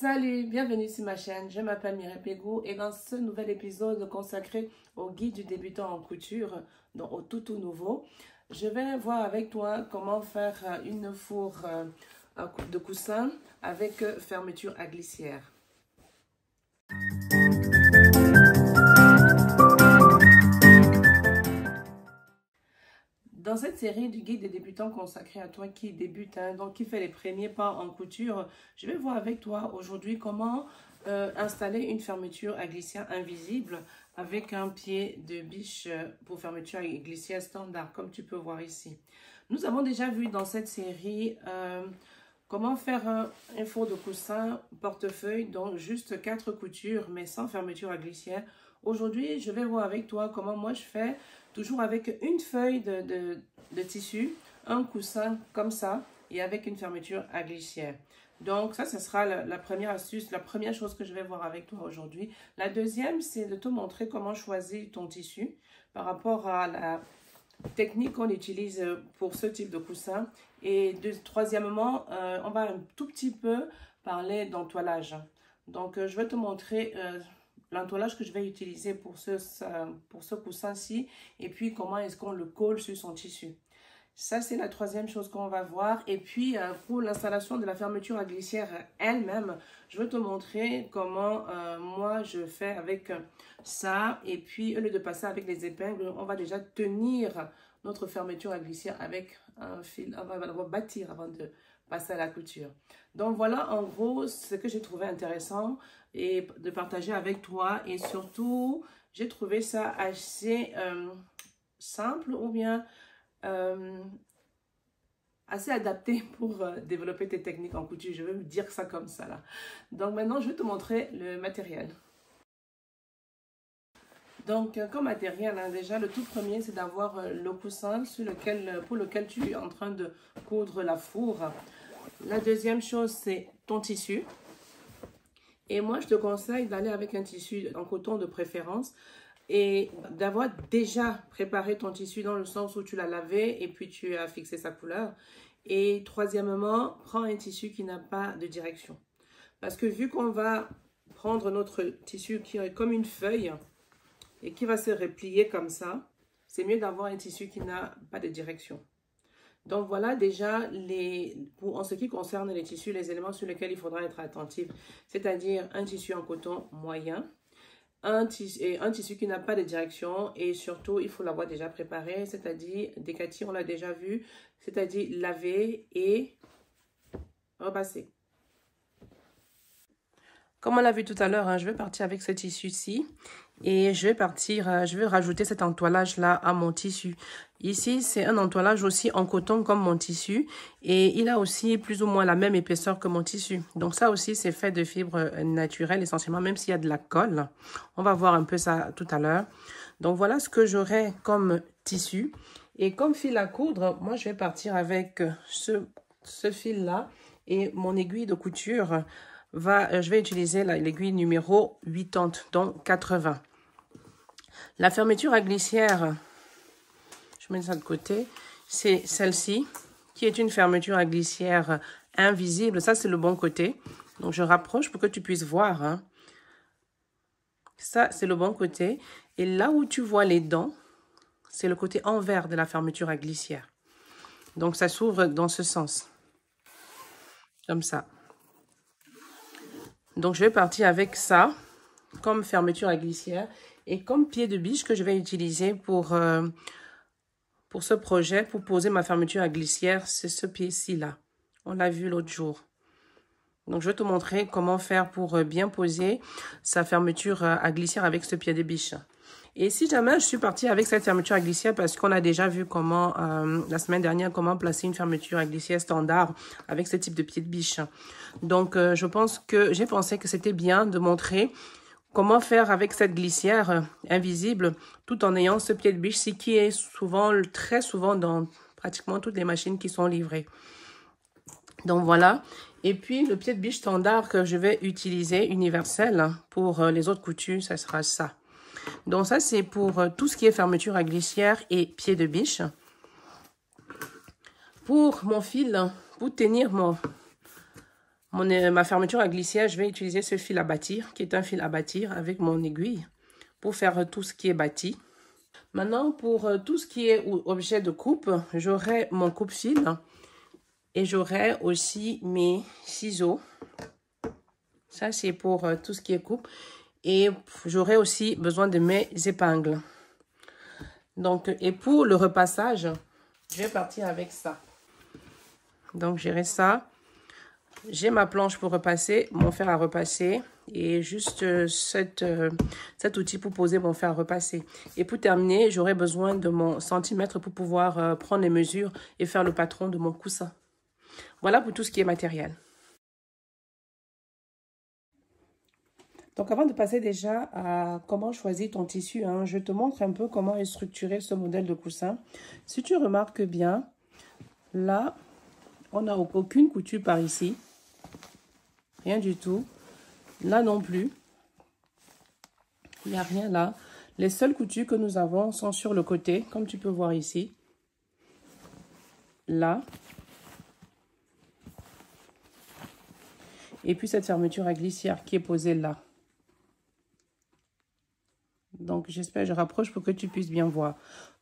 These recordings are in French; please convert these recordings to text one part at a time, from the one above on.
Salut, bienvenue sur ma chaîne, je m'appelle Mireille Pégou et dans ce nouvel épisode consacré au guide du débutant en couture, donc au tout nouveau, je vais voir avec toi comment faire une fourre de coussin avec fermeture à glissière. Dans cette série du guide des débutants consacré à toi qui débute, donc qui fait les premiers pas en couture, je vais voir avec toi aujourd'hui comment installer une fermeture à glissière invisible avec un pied de biche pour fermeture à glissière standard, comme tu peux voir ici. Nous avons déjà vu dans cette série comment faire un four de coussin portefeuille, donc juste 4 coutures mais sans fermeture à glissière. Aujourd'hui, je vais voir avec toi comment moi je fais, toujours avec une feuille de tissu, un coussin comme ça et avec une fermeture à glissière. Donc ça, ce sera la première astuce, la première chose que je vais voir avec toi aujourd'hui. La deuxième, c'est de te montrer comment choisir ton tissu par rapport à la technique qu'on utilise pour ce type de coussin. Et troisièmement, on va un tout petit peu parler d'entoilage. Donc, je vais te montrer l'entoilage que je vais utiliser pour ce coussin-ci et puis comment est-ce qu'on le colle sur son tissu. Ça, c'est la troisième chose qu'on va voir. Et puis, pour l'installation de la fermeture à glissière elle-même, je vais te montrer comment moi, je fais avec ça. Et puis, au lieu de passer avec les épingles, on va déjà tenir notre fermeture à glissière avec un fil. On va d'abord bâtir avant de passer à la couture. Donc, voilà en gros ce que j'ai trouvé intéressant et de partager avec toi. Et surtout, j'ai trouvé ça assez simple ou bien assez adapté pour développer tes techniques en couture. Je vais vous dire ça comme ça là. Donc maintenant, je vais te montrer le matériel. Donc comme matériel, déjà le tout premier, c'est d'avoir le coussin pour lequel tu es en train de coudre la fourre. La deuxième chose, c'est ton tissu. Et moi, je te conseille d'aller avec un tissu en coton de préférence et d'avoir déjà préparé ton tissu dans le sens où tu l'as lavé et puis tu as fixé sa couleur. Et troisièmement, prends un tissu qui n'a pas de direction. Parce que vu qu'on va prendre notre tissu qui est comme une feuille et qui va se replier comme ça, c'est mieux d'avoir un tissu qui n'a pas de direction. Donc voilà déjà en ce qui concerne les tissus, les éléments sur lesquels il faudra être attentif. C'est-à-dire un tissu en coton moyen, un tissu qui n'a pas de direction et surtout il faut l'avoir déjà préparé, c'est-à-dire décati, on l'a déjà vu, c'est-à-dire laver et repasser. Comme on l'a vu tout à l'heure, je vais partir avec ce tissu-ci et je vais rajouter cet entoilage-là à mon tissu. Ici, c'est un entoilage aussi en coton comme mon tissu et il a aussi plus ou moins la même épaisseur que mon tissu. Donc ça aussi, c'est fait de fibres naturelles essentiellement, même s'il y a de la colle. On va voir un peu ça tout à l'heure. Donc voilà ce que j'aurai comme tissu. Et comme fil à coudre, moi, je vais partir avec ce fil-là et mon aiguille de couture. Je vais utiliser l'aiguille numéro 80, donc 80. La fermeture à glissière, je mets ça de côté, c'est celle-ci, qui est une fermeture à glissière invisible. Ça, c'est le bon côté. Donc, je rapproche pour que tu puisses voir. Ça, c'est le bon côté. Et là où tu vois les dents, c'est le côté envers de la fermeture à glissière. Donc, ça s'ouvre dans ce sens. Comme ça. Donc, je vais partir avec ça comme fermeture à glissière et comme pied de biche que je vais utiliser pour ce projet, pour poser ma fermeture à glissière, c'est ce pied-ci là. On l'a vu l'autre jour. Donc, je vais te montrer comment faire pour bien poser sa fermeture à glissière avec ce pied de biche. Et si jamais je suis partie avec cette fermeture à glissière parce qu'on a déjà vu comment, la semaine dernière, comment placer une fermeture à glissière standard avec ce type de pied de biche. Donc, j'ai pensé que c'était bien de montrer comment faire avec cette glissière invisible tout en ayant ce pied de biche qui est très souvent dans pratiquement toutes les machines qui sont livrées. Donc, voilà. Et puis, le pied de biche standard que je vais utiliser, universel, pour les autres coutures, ça sera ça. Donc ça, c'est pour tout ce qui est fermeture à glissière et pied de biche. Pour mon fil, pour tenir ma fermeture à glissière, je vais utiliser ce fil à bâtir, qui est un fil à bâtir avec mon aiguille pour faire tout ce qui est bâti. Maintenant, pour tout ce qui est objet de coupe, j'aurai mon coupe-fil et j'aurai aussi mes ciseaux. Ça, c'est pour tout ce qui est coupe. Et j'aurai aussi besoin de mes épingles. Donc, et pour le repassage, je vais partir avec ça. Donc, j'irai ça. J'ai ma planche pour repasser, mon fer à repasser et juste cet outil pour poser mon fer à repasser. Et pour terminer, j'aurai besoin de mon centimètre pour pouvoir prendre les mesures et faire le patron de mon coussin. Voilà pour tout ce qui est matériel. Donc, avant de passer déjà à comment choisir ton tissu, hein, je te montre un peu comment est structuré ce modèle de coussin. Si tu remarques bien, là, on n'a aucune couture par ici. Rien du tout. Là non plus. Il n'y a rien là. Les seules coutures que nous avons sont sur le côté, comme tu peux voir ici. Là. Et puis cette fermeture à glissière qui est posée là. Donc j'espère que je rapproche pour que tu puisses bien voir.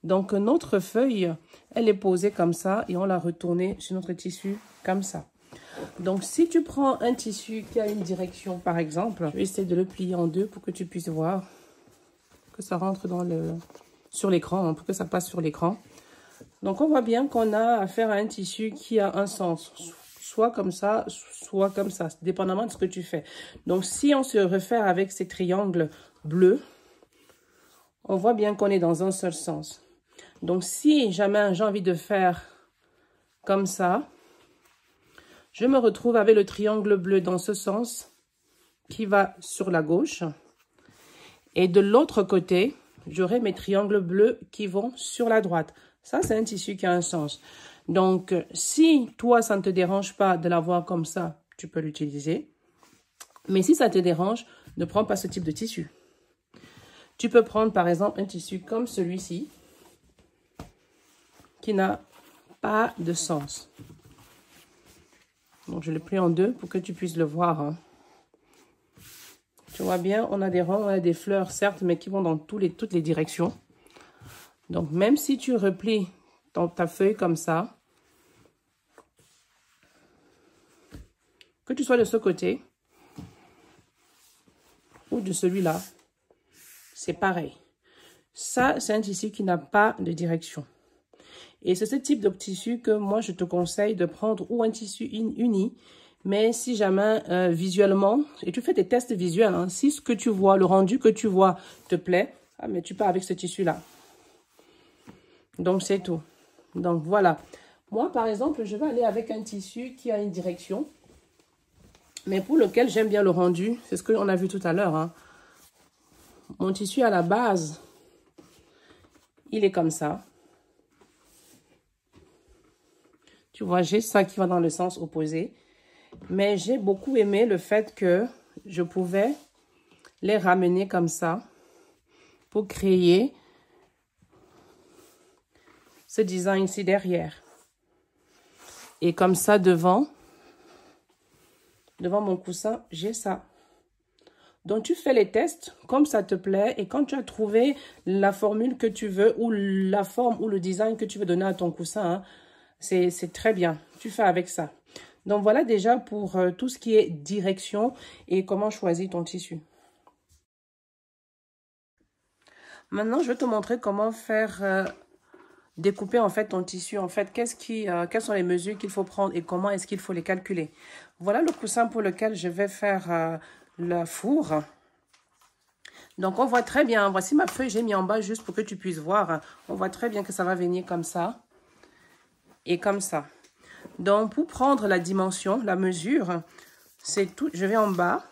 Donc notre feuille, elle est posée comme ça et on l'a retournée sur notre tissu comme ça. Donc, si tu prends un tissu qui a une direction, par exemple, je vais essayer de le plier en deux pour que tu puisses voir que ça rentre sur l'écran, hein, pour que ça passe sur l'écran. Donc, on voit bien qu'on a affaire à un tissu qui a un sens, soit comme ça, dépendamment de ce que tu fais. Donc, si on se réfère avec ces triangles bleus, on voit bien qu'on est dans un seul sens. Donc, si jamais j'ai envie de faire comme ça, je me retrouve avec le triangle bleu dans ce sens qui va sur la gauche. Et de l'autre côté, j'aurai mes triangles bleus qui vont sur la droite. Ça, c'est un tissu qui a un sens. Donc, si toi, ça ne te dérange pas de l'avoir comme ça, tu peux l'utiliser. Mais si ça te dérange, ne prends pas ce type de tissu. Tu peux prendre, par exemple, un tissu comme celui-ci qui n'a pas de sens. Donc, je le plie en deux pour que tu puisses le voir. Hein. Tu vois bien, on a des ronds, on a des fleurs, certes, mais qui vont dans toutes les directions. Donc, même si tu replies ta feuille comme ça, que tu sois de ce côté ou de celui-là, c'est pareil. Ça, c'est un tissu qui n'a pas de direction. Et c'est ce type de tissu que moi, je te conseille de prendre ou un tissu uni. Mais si jamais visuellement, et tu fais des tests visuels, hein, si ce que tu vois, le rendu que tu vois te plaît, ah, mais tu pars avec ce tissu-là. Donc, c'est tout. Donc, voilà. Moi, par exemple, je vais aller avec un tissu qui a une direction, mais pour lequel j'aime bien le rendu. C'est ce qu'on a vu tout à l'heure. Hein. Mon tissu à la base, il est comme ça. Tu vois, j'ai ça qui va dans le sens opposé. Mais j'ai beaucoup aimé le fait que je pouvais les ramener comme ça pour créer ce design ici derrière. Et comme ça, devant mon coussin, j'ai ça. Donc, tu fais les tests comme ça te plaît. Et quand tu as trouvé la formule que tu veux ou la forme ou le design que tu veux donner à ton coussin, hein, c'est très bien. Tu fais avec ça. Donc, voilà déjà pour tout ce qui est direction et comment choisir ton tissu. Maintenant, je vais te montrer comment faire découper en fait ton tissu. En fait, quelles sont les mesures qu'il faut prendre et comment est-ce qu'il faut les calculer. Voilà le coussin pour lequel je vais faire le four. Donc, on voit très bien. Voici ma feuille, j'ai mis en bas juste pour que tu puisses voir. On voit très bien que ça va venir comme ça et comme ça. Donc, pour prendre la dimension, la mesure, c'est tout. Je vais en bas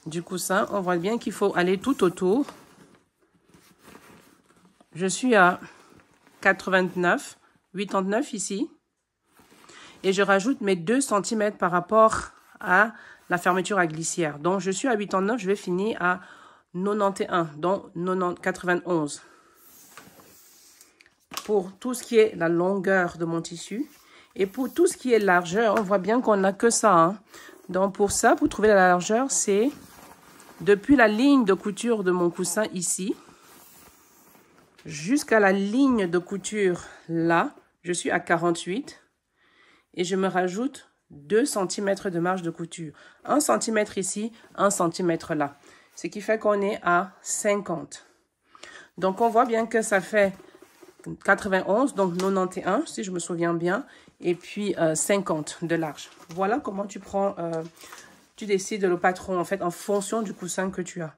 du coussin. On voit bien qu'il faut aller tout autour. Je suis à 89, 89 ici. Et je rajoute mes 2 cm par rapport à la fermeture à glissière. Donc, je suis à 89, je vais finir à 91, donc 91. Pour tout ce qui est la longueur de mon tissu. Et pour tout ce qui est largeur, on voit bien qu'on n'a que ça. Hein. Donc pour ça, pour trouver la largeur, c'est depuis la ligne de couture de mon coussin ici, jusqu'à la ligne de couture là, je suis à 48 et je me rajoute 2 cm de marge de couture. 1 cm ici, 1 cm là. Ce qui fait qu'on est à 50. Donc on voit bien que ça fait 91, donc 91 si je me souviens bien, et puis 50 de large. Voilà comment tu prends, tu décides le patron en fait en fonction du coussin que tu as.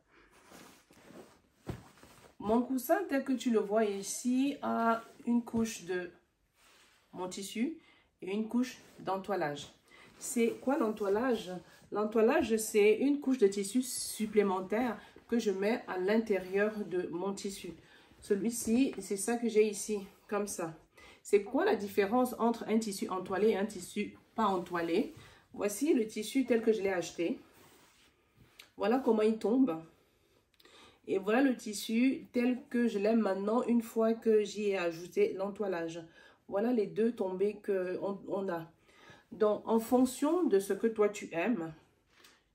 Mon coussin tel que tu le vois ici a une couche de mon tissu et une couche d'entoilage. C'est quoi l'entoilage? L'entoilage, c'est une couche de tissu supplémentaire que je mets à l'intérieur de mon tissu. Celui-ci, c'est ça que j'ai ici, comme ça. C'est quoi la différence entre un tissu entoilé et un tissu pas entoilé? Voici le tissu tel que je l'ai acheté. Voilà comment il tombe. Et voilà le tissu tel que je l'aime maintenant une fois que j'y ai ajouté l'entoilage. Voilà les deux tombées qu'on a. Donc, en fonction de ce que toi tu aimes,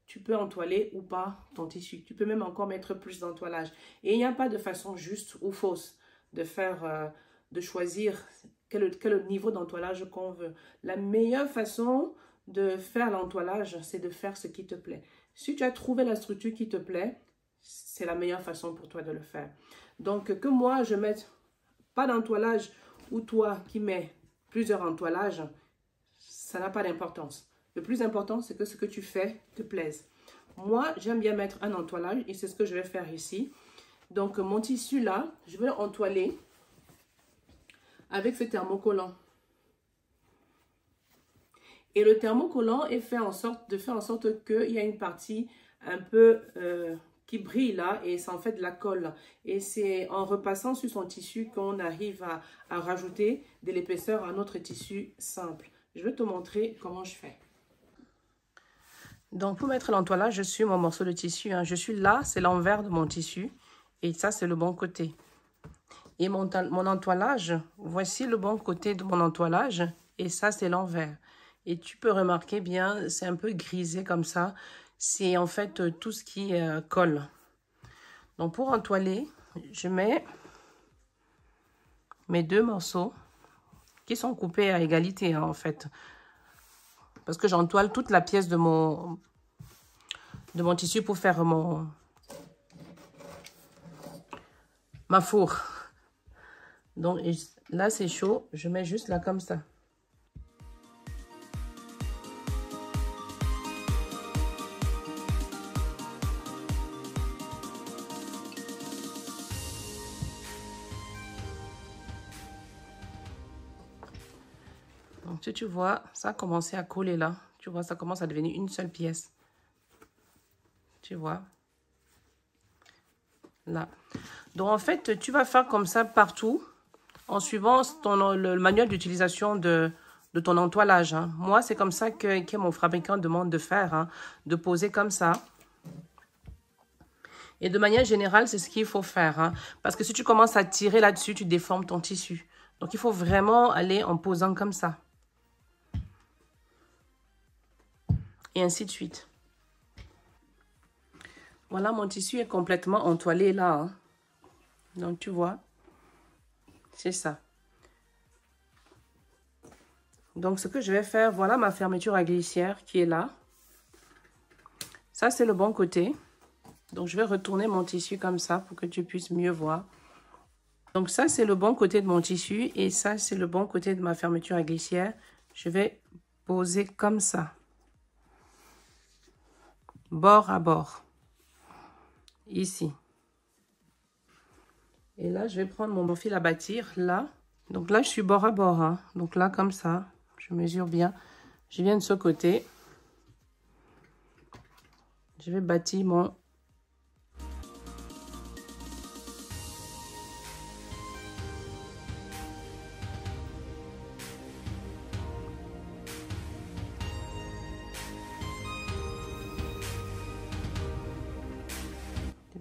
tu peux entoiler ou pas ton tissu. Tu peux même encore mettre plus d'entoilage. Et il n'y a pas de façon juste ou fausse de faire, de choisir quel niveau d'entoilage qu'on veut. La meilleure façon de faire l'entoilage, c'est de faire ce qui te plaît. Si tu as trouvé la structure qui te plaît, c'est la meilleure façon pour toi de le faire. Donc, que moi, je mette pas d'entoilage ou toi qui mets plusieurs entoilages, ça n'a pas d'importance. Le plus important, c'est que ce que tu fais te plaise. Moi, j'aime bien mettre un entoilage et c'est ce que je vais faire ici. Donc, mon tissu là, je vais entoiler avec ce thermocollant. Et le thermocollant est fait en sorte qu'il y a une partie un peu qui brille là et c'est en fait de la colle. Et c'est en repassant sur son tissu qu'on arrive à rajouter de l'épaisseur à notre tissu simple. Je vais te montrer comment je fais. Donc, pour mettre l'entoilage sur mon morceau de tissu, hein, je suis là, c'est l'envers de mon tissu. Et ça, c'est le bon côté. Et mon entoilage, voici le bon côté de mon entoilage. Et ça, c'est l'envers. Et tu peux remarquer bien, c'est un peu grisé comme ça. C'est en fait tout ce qui colle. Donc, pour entoiler, je mets mes deux morceaux qui sont coupés à égalité, hein, en fait. Parce que j'entoile toute la pièce de mon tissu pour faire ma fourre. Donc là, c'est chaud. Je mets juste là comme ça. Donc, si tu vois, ça a commencé à coller là. Tu vois, ça commence à devenir une seule pièce. Tu vois. Là. Donc, en fait, tu vas faire comme ça partout en suivant le manuel d'utilisation de ton entoilage. Hein. Moi, c'est comme ça que mon fabricant demande de faire, hein, de poser comme ça. Et de manière générale, c'est ce qu'il faut faire. Hein, parce que si tu commences à tirer là-dessus, tu déformes ton tissu. Donc, il faut vraiment aller en posant comme ça. Et ainsi de suite. Voilà, mon tissu est complètement entoilé là. Hein. Donc, tu vois, c'est ça. Donc, ce que je vais faire, voilà ma fermeture à glissière qui est là. Ça, c'est le bon côté. Donc, je vais retourner mon tissu comme ça pour que tu puisses mieux voir. Donc, ça, c'est le bon côté de mon tissu. Et ça, c'est le bon côté de ma fermeture à glissière. Je vais poser comme ça. Bord à bord. Ici. Et là, je vais prendre mon fil à bâtir, là. Donc là, je suis bord à bord. Hein. Donc là, comme ça, je mesure bien. Je viens de ce côté. Je vais bâtir mon...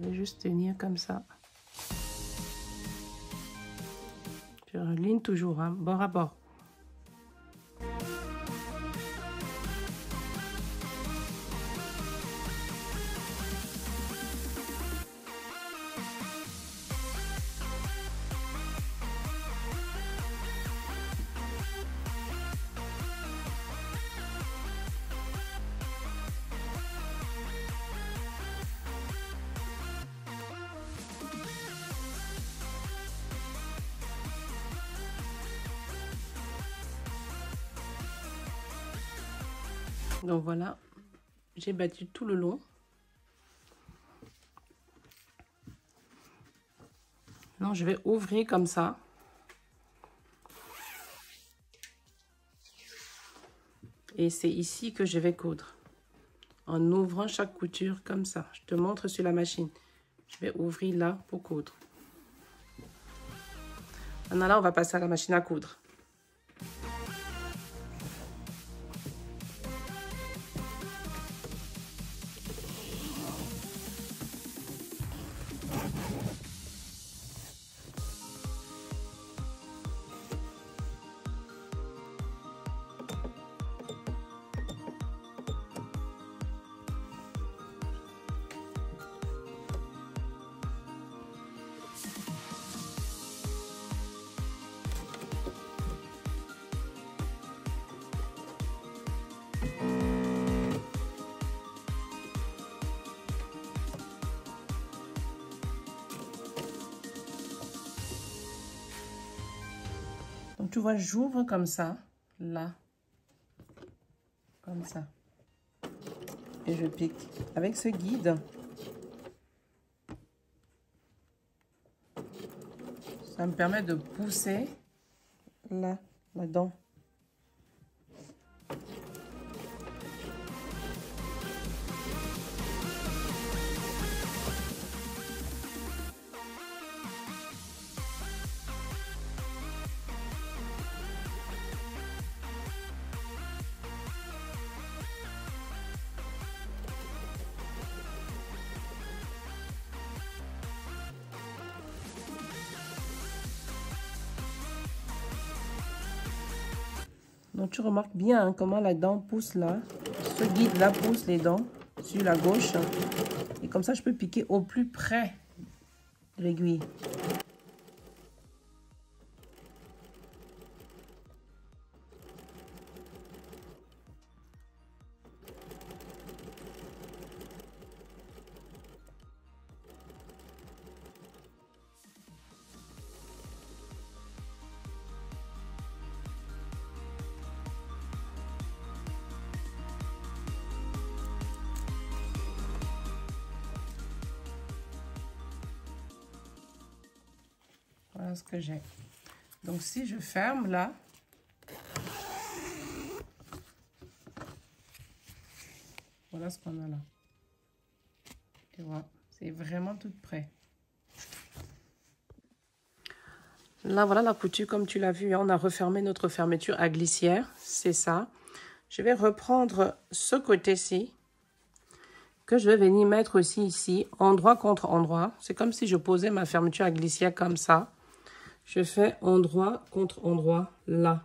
Je vais juste tenir comme ça. Je religne toujours, hein, bord à bord. Donc voilà, j'ai battu tout le long. Non, je vais ouvrir comme ça. Et c'est ici que je vais coudre. En ouvrant chaque couture comme ça. Je te montre sur la machine. Je vais ouvrir là pour coudre. Maintenant là, on va passer à la machine à coudre. Donc, tu vois, j'ouvre comme ça, là, comme ça. Et je pique. Avec ce guide, ça me permet de pousser là, là-dedans. Donc, tu remarques bien hein, comment la dent pousse là. Ce guide-là pousse les dents sur la gauche. Et comme ça, je peux piquer au plus près de l'aiguille. Voilà ce que j'ai. Donc, si je ferme là, voilà ce qu'on a là. Tu vois, c'est vraiment tout prêt. Là, voilà la couture comme tu l'as vu. Hein, on a refermé notre fermeture à glissière. C'est ça. Je vais reprendre ce côté-ci que je vais venir mettre aussi ici, endroit contre endroit. C'est comme si je posais ma fermeture à glissière comme ça. Je fais endroit contre endroit là.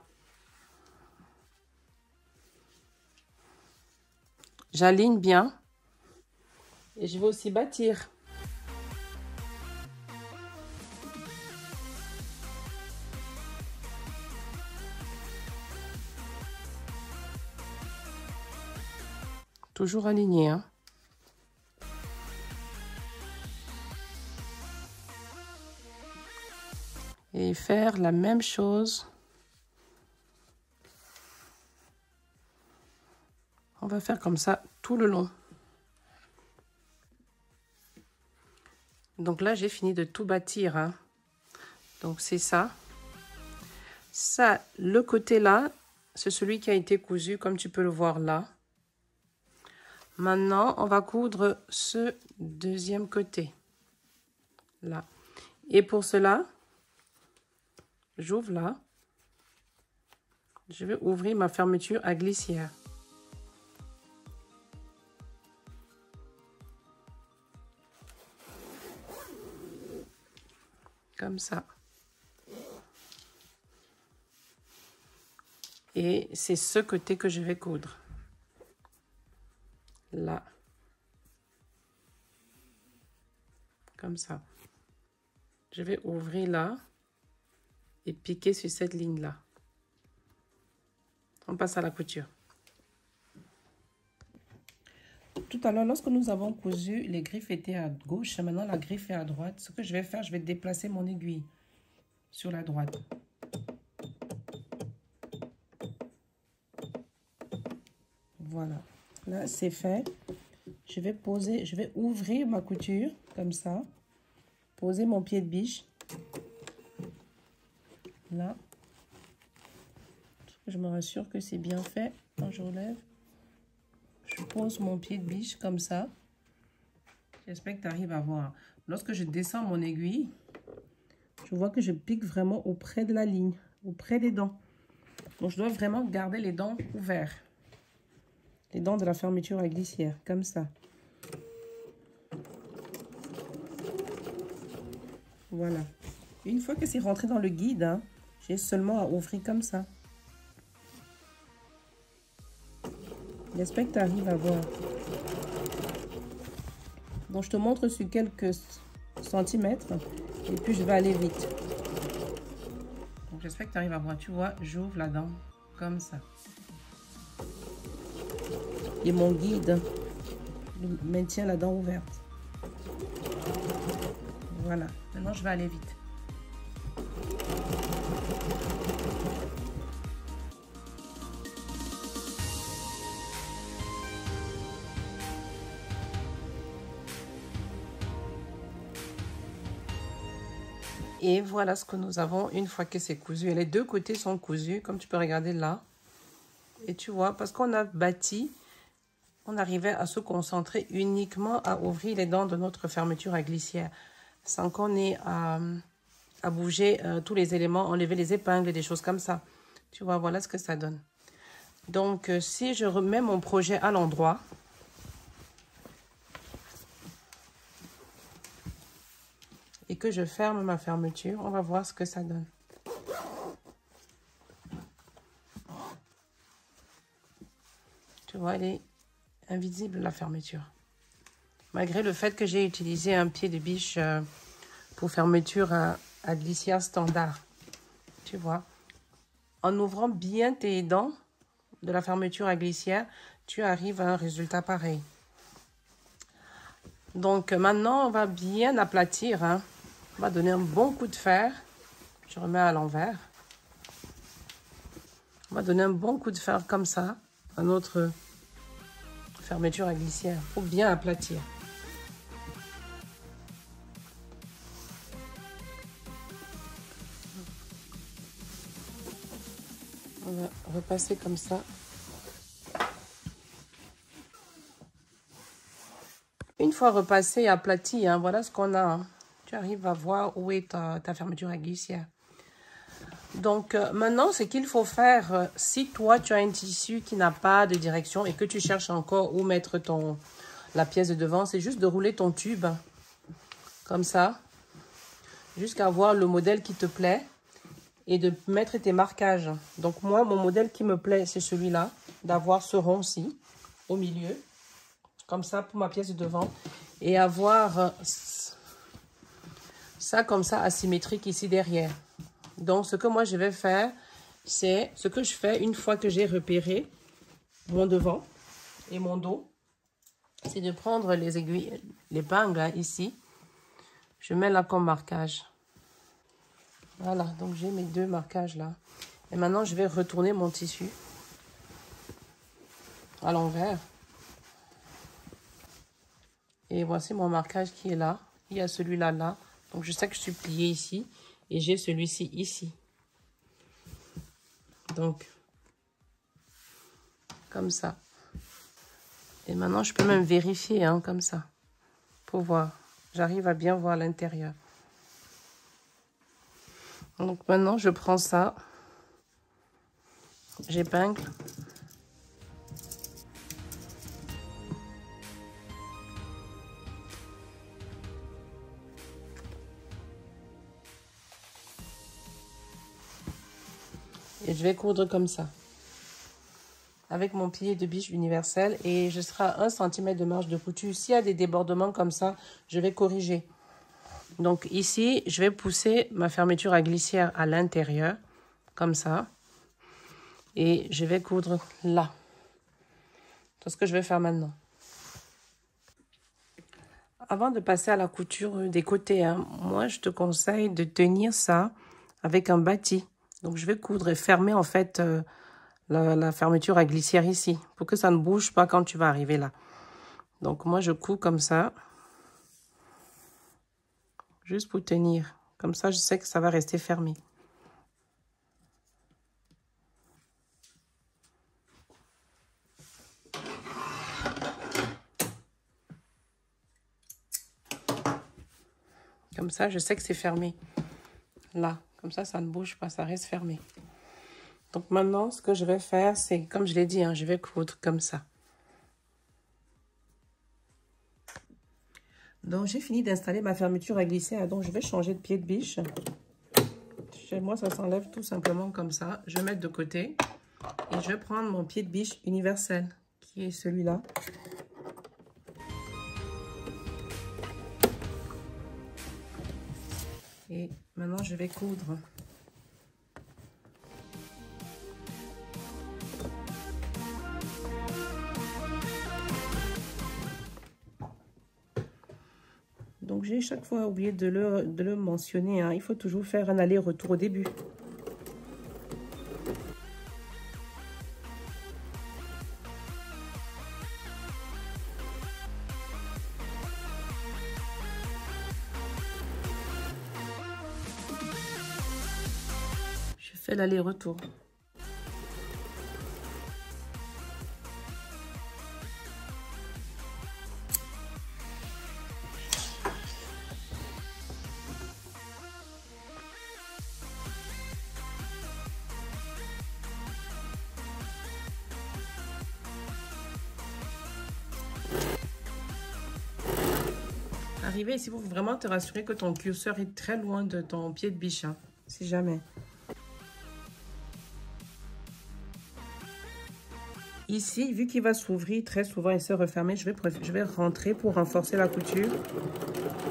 J'aligne bien. Et je vais aussi bâtir. Toujours aligné, hein. Et faire la même chose. On va faire comme ça tout le long. Donc là, j'ai fini de tout bâtir, hein. Donc c'est ça. Ça, le côté là, c'est celui qui a été cousu, comme tu peux le voir là. Maintenant, on va coudre ce deuxième côté. Là. Et pour cela, j'ouvre là. Je vais ouvrir ma fermeture à glissière. Comme ça. Et c'est ce côté que je vais coudre. Là. Comme ça. Je vais ouvrir là et piquer sur cette ligne-là. On passe à la couture. Tout à l'heure, lorsque nous avons cousu, les griffes étaient à gauche. Maintenant, la griffe est à droite. Ce que je vais faire, je vais déplacer mon aiguille sur la droite. Voilà. Là, c'est fait. Je vais ouvrir ma couture comme ça. Poser mon pied de biche. Là. Je me rassure que c'est bien fait. Quand je relève, je pose mon pied de biche comme ça. J'espère que tu arrives à voir. Lorsque je descends mon aiguille, je vois que je pique vraiment auprès de la ligne, auprès des dents. Donc, je dois vraiment garder les dents ouvertes. Les dents de la fermeture à glissière, comme ça. Voilà. Une fois que c'est rentré dans le guide, hein, j'ai seulement à ouvrir comme ça. J'espère que tu arrives à voir. Donc, je te montre sur quelques centimètres et puis je vais aller vite. Donc, j'espère que tu arrives à voir. Tu vois, j'ouvre la dent comme ça. Et mon guide maintient la dent ouverte. Voilà. Maintenant, je vais aller vite. Et voilà ce que nous avons une fois que c'est cousu. Et les deux côtés sont cousus, comme tu peux regarder là. Et tu vois, parce qu'on a bâti, on arrivait à se concentrer uniquement à ouvrir les dents de notre fermeture à glissière. Sans qu'on ait à bouger tous les éléments, enlever les épingles et des choses comme ça. Tu vois, voilà ce que ça donne. Donc, si je remets mon projet à l'endroit, et que je ferme ma fermeture, on va voir ce que ça donne. Tu vois, elle est invisible, la fermeture. Malgré le fait que j'ai utilisé un pied de biche pour fermeture à glissière standard. Tu vois, en ouvrant bien tes dents de la fermeture à glissière, tu arrives à un résultat pareil. Donc maintenant, on va bien aplatir, hein. On va donner un bon coup de fer. Je remets à l'envers. On va donner un bon coup de fer comme ça à notre fermeture à glissière pour bien aplatir. On va repasser comme ça. Une fois repassé et aplati, hein, voilà ce qu'on a. Hein. Tu arrives à voir où est ta fermeture à glissière. Donc, maintenant, ce qu'il faut faire, si toi, tu as un tissu qui n'a pas de direction et que tu cherches encore où mettre la pièce de devant, c'est juste de rouler ton tube, comme ça, jusqu'à voir le modèle qui te plaît et de mettre tes marquages. Donc, moi, mon modèle qui me plaît, c'est celui-là, d'avoir ce rond-ci au milieu, comme ça, pour ma pièce de devant, et avoir ça comme ça, asymétrique ici derrière. Donc, ce que moi, je vais faire, c'est ce que je fais une fois que j'ai repéré mon devant et mon dos. C'est de prendre les aiguilles, l'épingle hein, ici. Je mets là comme marquage. Voilà, donc j'ai mes deux marquages là. Et maintenant, je vais retourner mon tissu à l'envers. Et voici mon marquage qui est là. Il y a celui-là là. Donc, je sais que je suis pliée ici. Et j'ai celui-ci ici. Donc, comme ça. Et maintenant, je peux même vérifier, hein, comme ça. Pour voir. J'arrive à bien voir l'intérieur. Donc, maintenant, je prends ça. J'épingle. Et je vais coudre comme ça. Avec mon pied de biche universel. Et je serai à 1 cm de marge de couture. S'il y a des débordements comme ça, je vais corriger. Donc ici, je vais pousser ma fermeture à glissière à l'intérieur. Comme ça. Et je vais coudre là. C'est ce que je vais faire maintenant. Avant de passer à la couture des côtés, hein, moi, je te conseille de tenir ça avec un bâti. Donc, je vais coudre et fermer, en fait, la fermeture à glissière ici, pour que ça ne bouge pas quand tu vas arriver là. Donc, moi, je couds comme ça, juste pour tenir. Comme ça, je sais que ça va rester fermé. Comme ça, je sais que c'est fermé. Là, comme ça ne bouge pas, ça reste fermé. Donc maintenant, ce que je vais faire, c'est, comme je l'ai dit, hein, je vais coudre comme ça. Donc, j'ai fini d'installer ma fermeture à glisser. Donc, je vais changer de pied de biche. Chez moi, ça s'enlève tout simplement comme ça. Je vais mettre de côté. Et je vais prendre mon pied de biche universel, qui est celui-là. Et maintenant, je vais coudre. Donc, j'ai chaque fois oublié de le mentionner, hein. Il faut toujours faire un aller-retour au début. Je fais l'aller-retour. Arriver ici, il faut vraiment te rassurer que ton curseur est très loin de ton pied de biche, hein, si jamais. Ici, vu qu'il va s'ouvrir très souvent et se refermer, je vais rentrer pour renforcer la couture,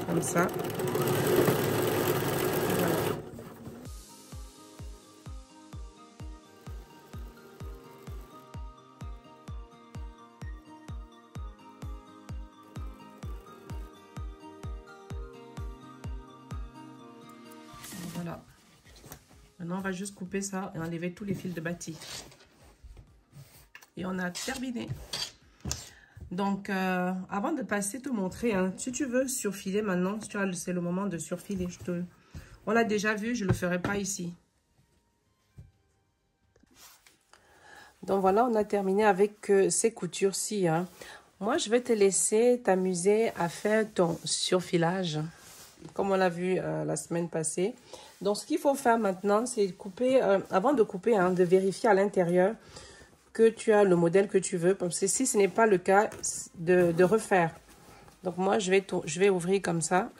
comme ça. Voilà. Maintenant, on va juste couper ça et enlever tous les fils de bâti. Et on a terminé. Donc, avant de passer, te montrer, hein, si tu veux surfiler maintenant, c'est le moment de surfiler. On l'a déjà vu, je ne le ferai pas ici. Donc, voilà, on a terminé avec ces coutures-ci, hein. Moi, je vais te laisser t'amuser à faire ton surfilage, comme on l'a vu la semaine passée. Donc, ce qu'il faut faire maintenant, c'est couper, avant de couper, hein, de vérifier à l'intérieur que tu as le modèle que tu veux. Parce que si ce n'est pas le cas, de refaire. Donc, moi, je vais ouvrir comme ça.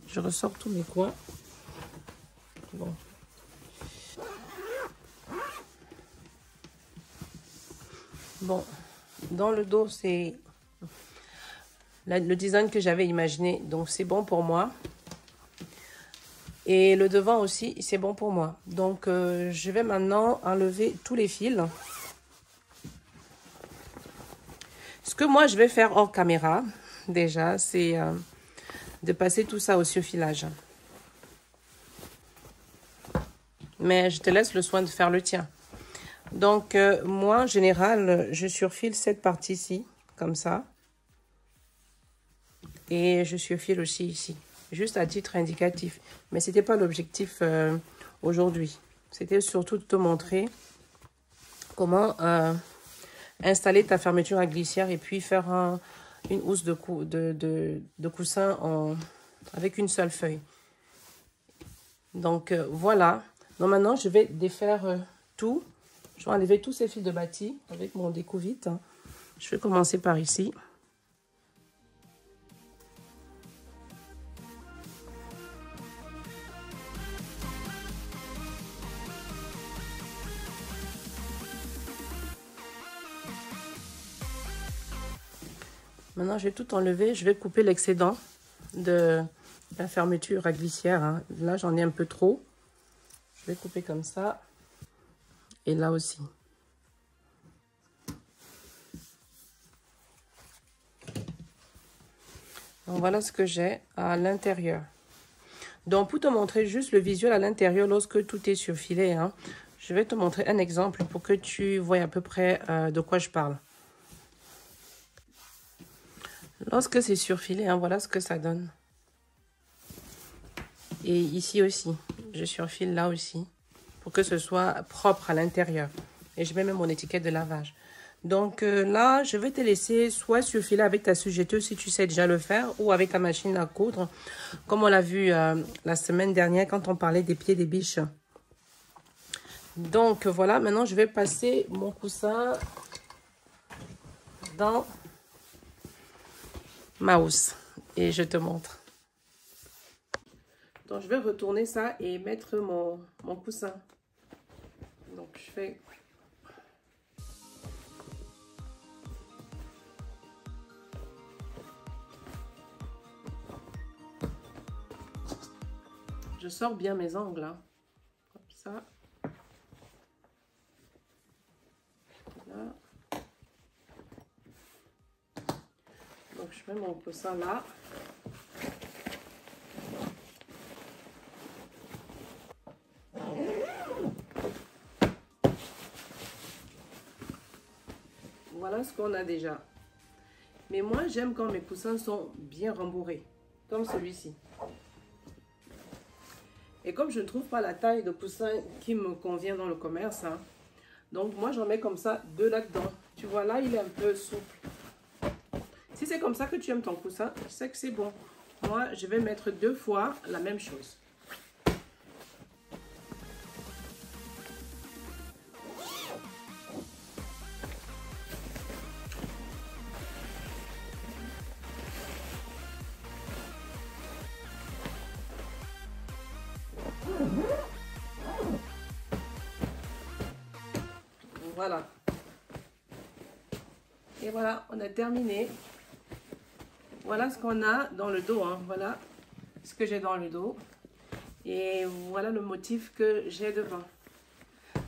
Je ressors tous mes coins. Bon. Bon, dans le dos, c'est le design que j'avais imaginé. Donc, c'est bon pour moi. Et le devant aussi, c'est bon pour moi. Donc, je vais maintenant enlever tous les fils. Ce que moi, je vais faire hors caméra, déjà, c'est de passer tout ça au surfilage. Mais je te laisse le soin de faire le tien. Donc, moi, en général, je surfile cette partie-ci, comme ça. Et je surfile aussi ici, juste à titre indicatif. Mais ce n'était pas l'objectif aujourd'hui. C'était surtout de te montrer comment installer ta fermeture à glissière et puis faire une housse de coussin avec une seule feuille. Donc, voilà. Donc, maintenant, je vais défaire tout. Je vais enlever tous ces fils de bâti avec mon découvite. Je vais commencer par ici. Maintenant, je vais tout enlever. Je vais couper l'excédent de la fermeture à glissière, hein. Là, j'en ai un peu trop. Je vais couper comme ça. Et là aussi. Donc, voilà ce que j'ai à l'intérieur. Donc, pour te montrer juste le visuel à l'intérieur lorsque tout est surfilé, hein, je vais te montrer un exemple pour que tu vois à peu près de quoi je parle. Lorsque c'est surfilé, hein, voilà ce que ça donne. Et ici aussi, je surfile là aussi pour que ce soit propre à l'intérieur. Et je mets même mon étiquette de lavage. Donc là, je vais te laisser soit surfiler avec ta sujetteuse si tu sais déjà le faire ou avec ta machine à coudre, comme on l'a vu la semaine dernière quand on parlait des pieds des biches. Donc voilà, maintenant je vais passer mon coussin dans ma housse et je te montre. Donc je vais retourner ça et mettre mon coussin. Donc je fais... Je sors bien mes angles, hein. Comme ça. Là. Donc je mets mon coussin là. Voilà ce qu'on a déjà. Mais moi, j'aime quand mes coussins sont bien rembourrés, comme celui-ci. Et comme je ne trouve pas la taille de coussin qui me convient dans le commerce, hein, donc moi, j'en mets comme ça 2 là-dedans. Tu vois, là, il est un peu souple. Si c'est comme ça que tu aimes ton coussin, je sais que c'est bon. Moi, je vais mettre 2 fois la même chose. Voilà. Et voilà, on a terminé. Voilà ce qu'on a dans le dos, hein. Voilà ce que j'ai dans le dos. Et voilà le motif que j'ai devant.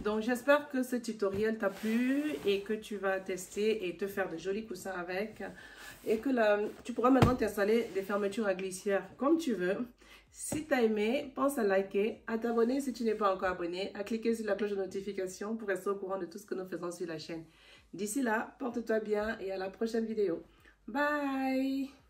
Donc j'espère que ce tutoriel t'a plu et que tu vas tester et te faire de jolis coussins avec. Et que tu pourras maintenant t'installer des fermetures à glissière comme tu veux. Si tu as aimé, pense à liker, à t'abonner si tu n'es pas encore abonné, à cliquer sur la cloche de notification pour rester au courant de tout ce que nous faisons sur la chaîne. D'ici là, porte-toi bien et à la prochaine vidéo. Bye!